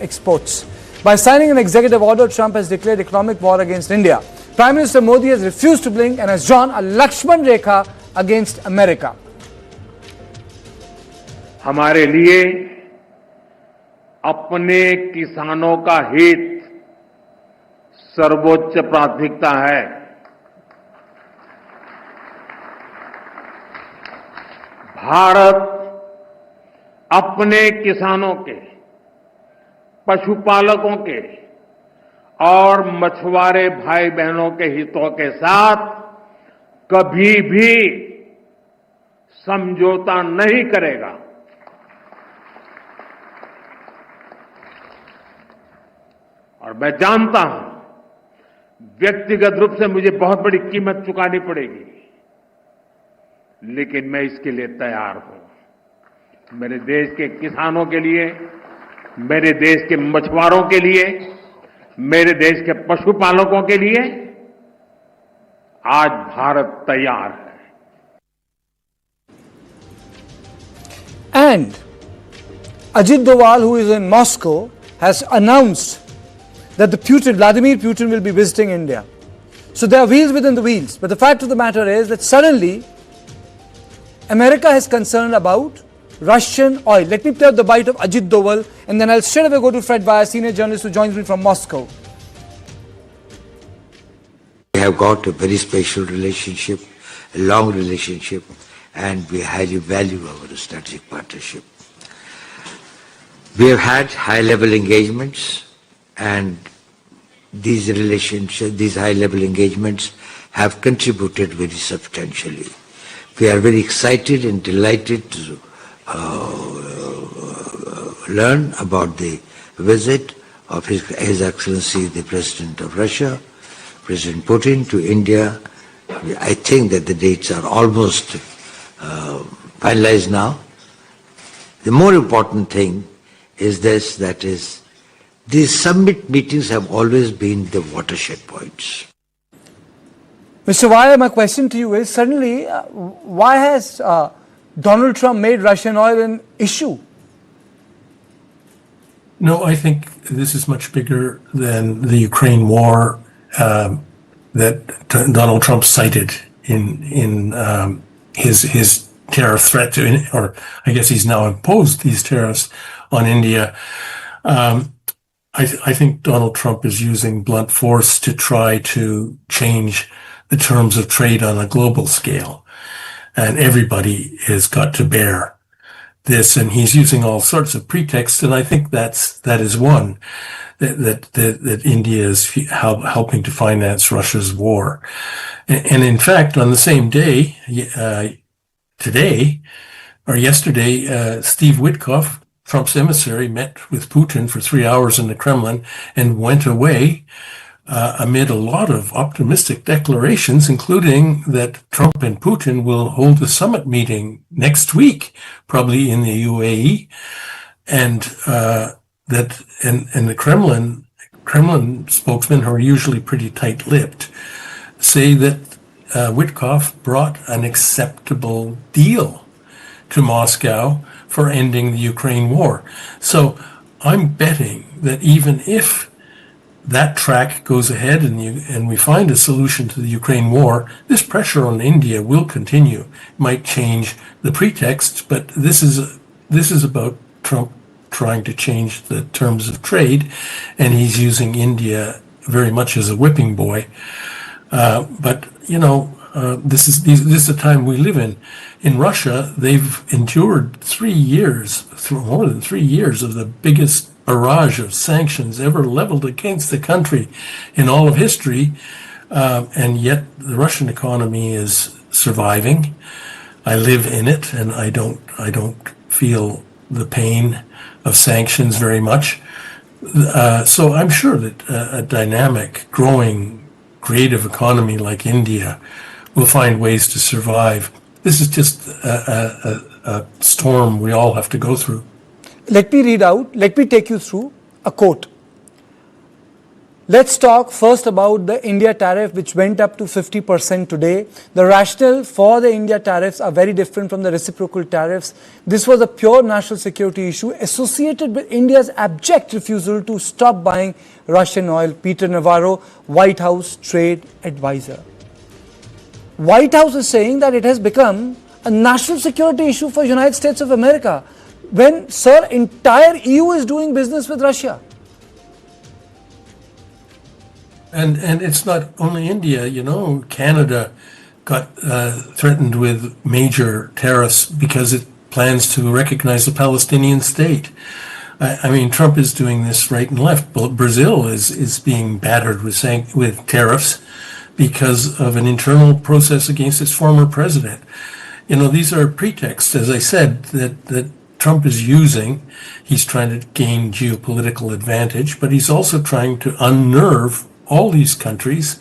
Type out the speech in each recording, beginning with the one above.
exports. By signing an executive order, Trump has declared economic war against India. Prime Minister Modi has refused to blink and has drawn a Lakshman Rekha against America. हमारे लिए अपने किसानों का हित सर्वोच्च प्राथमिकता है। भारत अपने किसानों के, पशुपालकों के और मछुआरे भाई बहनों के हितों के साथ कभी भी समझौता नहीं करेगा। और मैं जानता हूं, व्यक्तिगत रूप से मुझे बहुत बड़ी कीमत चुकानी पड़ेगी, लेकिन मैं इसके लिए तैयार हूं। मेरे देश के किसानों के लिए, मेरे देश के मछुआरों के लिए, मेरे देश के पशुपालकों के लिए आज भारत तैयार है। And Ajit Doval, who is in Moscow, has announced that Vladimir Putin will be visiting India. So there are wheels within the wheels. But the fact of the matter is that suddenly America is concerned about Russian oil. Let me play out the bite of Ajit Doval, and then I'll straight away go to Fred Vaya, senior journalist who joins me from Moscow. We have got a very special relationship, a long relationship, and we highly value our strategic partnership. We have had high-level engagements, and these high-level engagements have contributed very substantially. We are very excited and delighted to learn about the visit of His Excellency the President of Russia, President Putin, to India. I think that the dates are almost finalized now. The more important thing is this, that is, these summit meetings have always been the watershed points. Mr. Vaya, my question to you is, suddenly, why has Donald Trump made Russian oil an issue? No, I think this is much bigger than the Ukraine war that Donald Trump cited in his tariff threat to, or I guess he's now imposed these tariffs on India. I think Donald Trump is using blunt force to try to change the terms of trade on a global scale. And everybody has got to bear this, and he's using all sorts of pretexts, and I think that is one, that India is helping to finance Russia's war. And in fact, on the same day, yesterday, Steve Witkoff, Trump's emissary, met with Putin for 3 hours in the Kremlin and went away amid a lot of optimistic declarations, including that Trump and Putin will hold a summit meeting next week, probably in the UAE, and the Kremlin spokesmen, who are usually pretty tight-lipped, say that Witkoff brought an acceptable deal to Moscow for ending the Ukraine war. So I'm betting that even if that track goes ahead and we find a solution to the Ukraine war, this pressure on India will continue. It might change the pretext, but this is about Trump trying to change the terms of trade, and he's using India very much as a whipping boy. But you know, this is the time we live in. In Russia, they've endured more than 3 years of the biggest barrage of sanctions ever leveled against the country in all of history, and yet the Russian economy is surviving. I live in it, and I don't feel the pain of sanctions very much. So I'm sure that a dynamic, growing, creative economy like India will find ways to survive. This is just a storm we all have to go through. Let me take you through a quote. Let's talk first about the India tariff, which went up to 50% today. The rationale for the India tariffs are very different from the reciprocal tariffs. This was a pure national security issue associated with India's abject refusal to stop buying Russian oil. Peter Navarro, White House trade advisor. White House is saying that it has become a national security issue for United States of America when, sir, entire EU is doing business with Russia. And it's not only India, Canada got threatened with major tariffs because it plans to recognize the Palestinian state. I mean, Trump is doing this right and left. Brazil is being battered with tariffs because of an internal process against its former president. These are pretexts, as I said, that Trump is using. He's trying to gain geopolitical advantage, but he's also trying to unnerve all these countries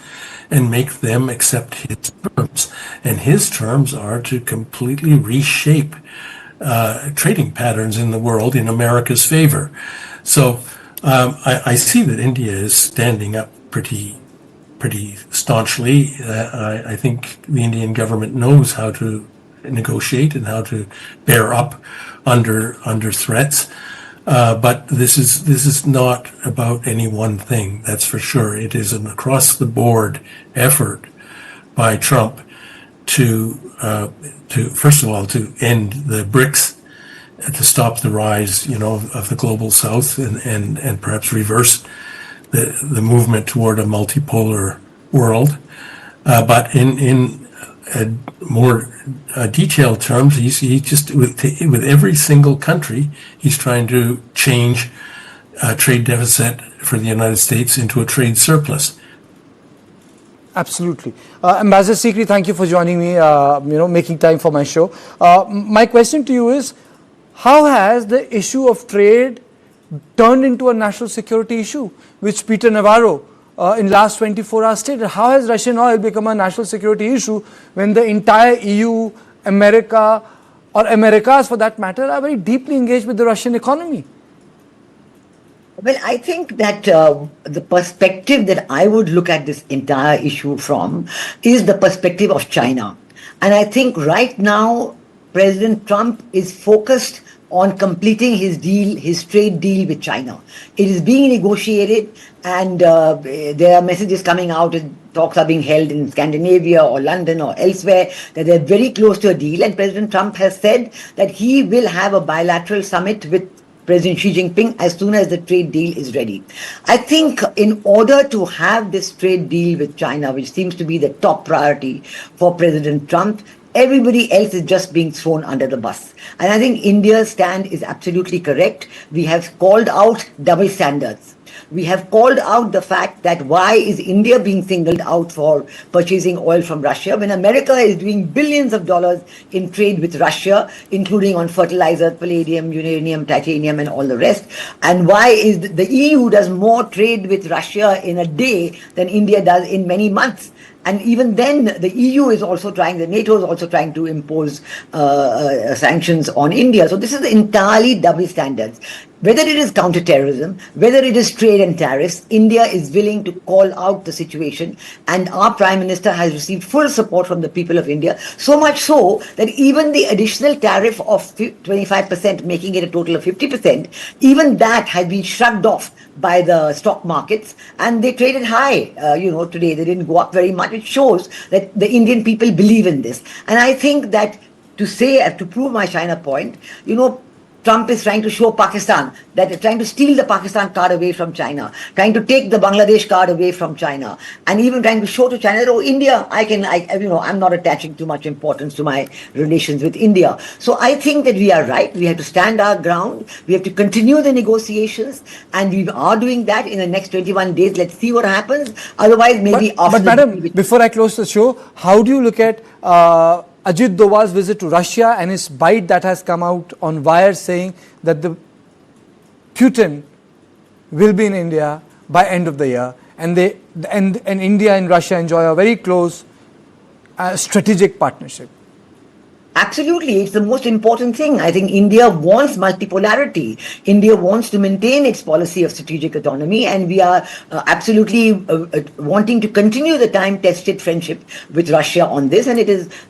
and make them accept his terms. And his terms are to completely reshape trading patterns in the world in America's favor. So I see that India is standing up pretty staunchly. I think the Indian government knows how to negotiate and how to bear up under threats. But this is not about any one thing, that's for sure. It is an across-the-board effort by Trump to first of all, to end the BRICS, to stop the rise, of the global South and perhaps reverse the movement toward a multipolar world. But in more detailed terms, he just with every single country, he's trying to change a trade deficit for the United States into a trade surplus. Absolutely. Ambassador Sikri, thank you for joining me, making time for my show. My question to you is, how has the issue of trade turned into a national security issue, which Peter Navarro in last 24 hours stated? How has Russian oil become a national security issue when the entire EU, America, or Americas for that matter, are very deeply engaged with the Russian economy? Well, I think that the perspective that I would look at this entire issue from is the perspective of China. And I think right now, President Trump is focused on completing his trade deal with China. It is being negotiated, and there are messages coming out and talks are being held in Scandinavia or London or elsewhere that they're very close to a deal. And President Trump has said that he will have a bilateral summit with President Xi Jinping as soon as the trade deal is ready. I think in order to have this trade deal with China, which seems to be the top priority for President Trump, everybody else is just being thrown under the bus. And I think India's stand is absolutely correct. We have called out double standards. We have called out the fact that why is India being singled out for purchasing oil from Russia when America is doing billions of dollars in trade with Russia, including on fertilizer, palladium, uranium, titanium, and all the rest. And why is the EU does more trade with Russia in a day than India does in many months. And even then, the EU is also trying, the NATO is also trying to impose sanctions on India. So this is entirely double standards. Whether it is counterterrorism, whether it is trade and tariffs, India is willing to call out the situation. And our Prime Minister has received full support from the people of India. So much so that even the additional tariff of 25%, making it a total of 50%, even that has been shrugged off by the stock markets, and they traded high. Today they didn't go up very much. It shows that the Indian people believe in this. And I think that to prove my China point, Trump is trying to show Pakistan that they're trying to steal the Pakistan card away from China, trying to take the Bangladesh card away from China, and even trying to show to China that, India, I'm not attaching too much importance to my relations with India. So I think that we are right. We have to stand our ground. We have to continue the negotiations, and we are doing that in the next 21 days. Let's see what happens. Otherwise, maybe after. But madam, before I close the show, how do you look at Ajit Doval's visit to Russia and his bite that has come out on wire saying that the Putin will be in India by end of the year, and India and Russia enjoy a very close strategic partnership? Absolutely, it's the most important thing. I think India wants multipolarity. India wants to maintain its policy of strategic autonomy, and we are absolutely wanting to continue the time-tested friendship with Russia on this. And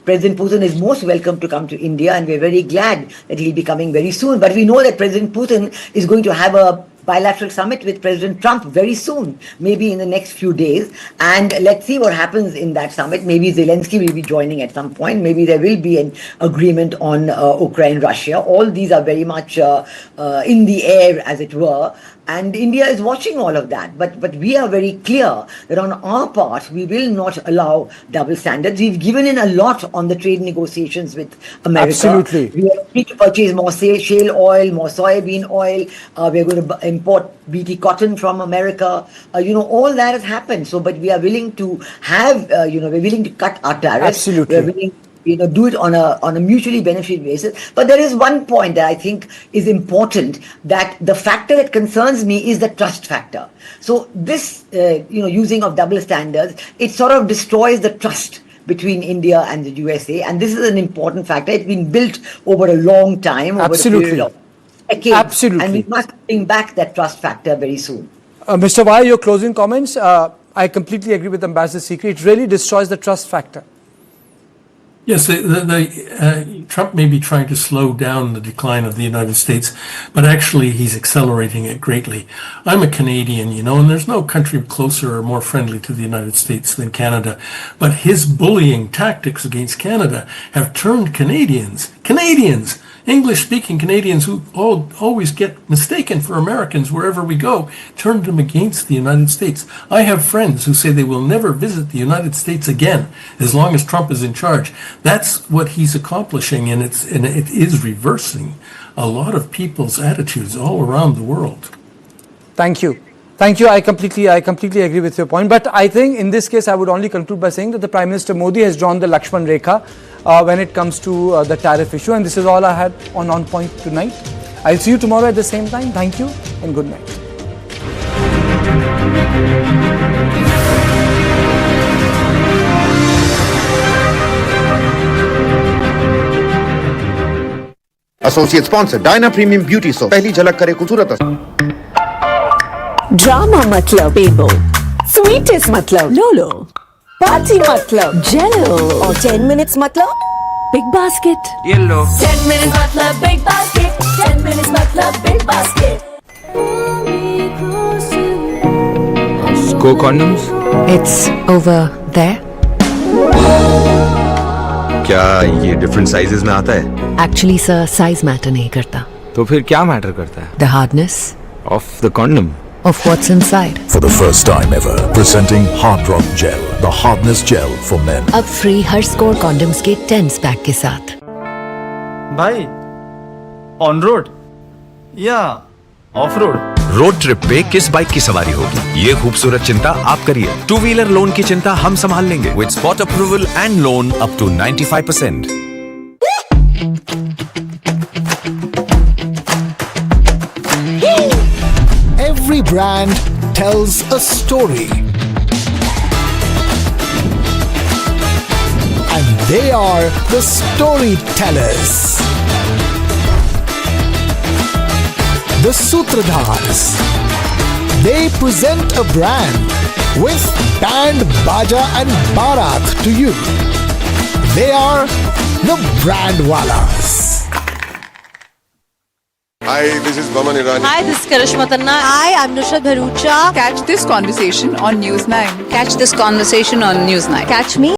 President Putin is most welcome to come to India, and we're very glad that he'll be coming very soon. But we know that President Putin is going to have a bilateral summit with President Trump very soon, maybe in the next few days. And let's see what happens in that summit. Maybe Zelensky will be joining at some point. Maybe there will be an agreement on Ukraine, Russia. All these are very much in the air, as it were. And India is watching all of that. But we are very clear that on our part, we will not allow double standards. We've given in a lot on the trade negotiations with America. Absolutely. We are free to purchase more shale oil, more soybean oil. We're going to import BT cotton from America. All that has happened. So, but we are willing to have, we're willing to cut our tariffs. Absolutely. We're willing do it on a mutually beneficial basis. But there is one point that I think is important, that the factor that concerns me is the trust factor. So this, using of double standards, it sort of destroys the trust between India and the USA. And this is an important factor. It's been built over a long time, over a period of decades. Absolutely. And we must bring back that trust factor very soon. Mr. Vai, your closing comments. I completely agree with Ambassador Sikri. It really destroys the trust factor. Yes, Trump may be trying to slow down the decline of the United States, but actually he's accelerating it greatly. I'm a Canadian, and there's no country closer or more friendly to the United States than Canada. But his bullying tactics against Canada have turned Canadians, English-speaking Canadians who always get mistaken for Americans wherever we go, turned them against the United States. I have friends who say they will never visit the United States again as long as Trump is in charge. That's what he's accomplishing, and it is reversing a lot of people's attitudes all around the world. Thank you. I completely agree with your point. But I think in this case, I would only conclude by saying that the Prime Minister Modi has drawn the Lakshman Rekha when it comes to the tariff issue. And this is all I had on Point tonight. I'll see you tomorrow at the same time. Thank you and good night. Associate sponsor, Dyna Premium Beauty Soap. पहली झलक करे खूबसूरत. Drama मतलब बेबो, sweetest मतलब लोलो, party मतलब जेलो, और 10 minutes मतलब बिग बास्केट. येलो. 10 मिनट्स मतलब बिग बास्केट. 10 मिनट्स मतलब big basket. Go condoms. It's over there. क्या ये डिफरेंट साइजेस में आता है? Actually, sir, size matter नहीं करता. तो फिर क्या मैटर करता है? The hardness Of the condom. of what's inside. For the first time ever, presenting Hard Rock Gel, the hardness gel for men. अब फ्री हर स्कोर कॉन्डम्स के 10 पैक के साथ. भाई, ऑन रोड या ऑफ रोड? रोड ट्रिप पे किस bike की सवारी होगी, ये खूबसूरत चिंता आप करिए. 2-wheeler लोन की चिंता हम संभाल लेंगे. With spot approval and loan up to 95%. Every brand tells a story. And they are the storytellers. The Sutradhars. They present a brand with band, baja and barat to you. They are the Brandwalas. Hi, this is Baman Irani. Hi, this is Karishma Tanna. Hi, I'm Nusha Bharucha. Catch this conversation on News9. Catch this conversation on News9. Catch me